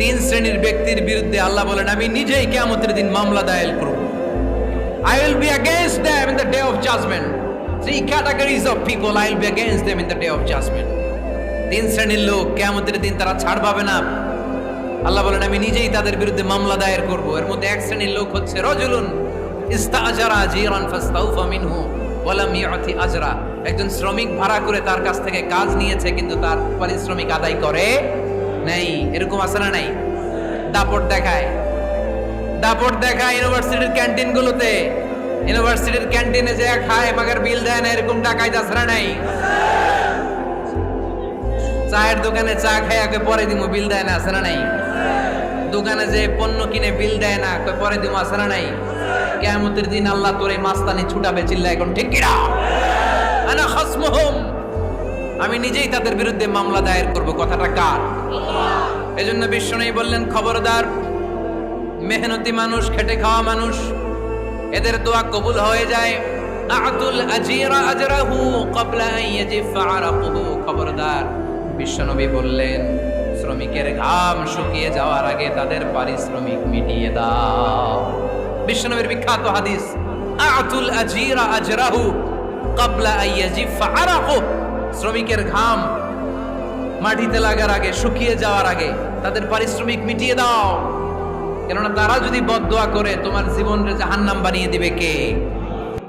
তিন শ্রেণীর ব্যক্তির বিরুদ্ধে আল্লাহ বলেন আমি নিজেই কিয়ামতের দিন মামলা দায়ের করব। I will be against them in the day of judgment. Three categories of people I will be against them in the day of judgment. তিন শ্রেণীর লোক কিয়ামতের দিন তারা ছাড় পাবে না। আল্লাহ বলেন আমি নিজেই তাদের বিরুদ্ধে মামলা দায়ের করব। এর মধ্যে এক শ্রেণীর লোক হচ্ছে রাজুলুন ইস্তাজারা জিরান ফাস্তাউফা মিনহু ওয়া লাম ইউতি আজরা। একজন শ্রমিক ভাড়া করে তার কাছ থেকে কাজ নিয়েছে কিন্তু তার পারিশ্রমিক আদায় করে নাই। এরকম আছে না নাই? দাপট দেখায় ইউনিভার্সিটির ক্যান্টিনগুলোতে। ইউনিভার্সিটির ক্যান্টিনে যে খায় মাগার বিল দেয় না, এরকম টাকায় যাচ্ছে নাই। চায়ের দোকানে চা খায় আগে পরে দিমু, বিল দেয় না, আছে না নাই? দোকানে যে পণ্য কিনে বিল দেয় না, পরে দিমু, আছে না নাই? কিয়ামতের দিন আল্লাহ তোরে মাস্তানি ছুটাবে, চিল্লা এখন ঠিক কিনা? আনা খাসমুহুম, আমি নিজেই তাদের বিরুদ্ধে মামলা দায়ের করব। কথাটা কার? এজন্য বিশ্বনবী বললেন খবরদার, মেহনতি মানুষ, খেটে খাওয়া মানুষ, এদের দোয়া কবুল হয়ে যায়। আতুল আজিরা আজরাহু ক্বাবলা আন ইয়াজিফা আরাকুহু। খবরদার, বিশ্বনবী বললেন শ্রমিকের ঘাম শুকিয়ে যাওয়ার আগে তাদের পারিশ্রমিক মিটিয়ে দাও। বিশ্বনবীর বিখ্যাত হাদিস, আতুল আজিরা আজরাহু ক্বাবলা আন ইয়াজিফা আরাকুহু। শ্রমিকের ঘাম মাটিতে লাগার আগে, শুকিয়ে যাওয়ার আগে তাদের পারিশ্রমিক মিটিয়ে দাও। কেননা তারা যদি বদদোয়া করে তোমার জীবনকে জাহান্নাম বানিয়ে দিবে কে?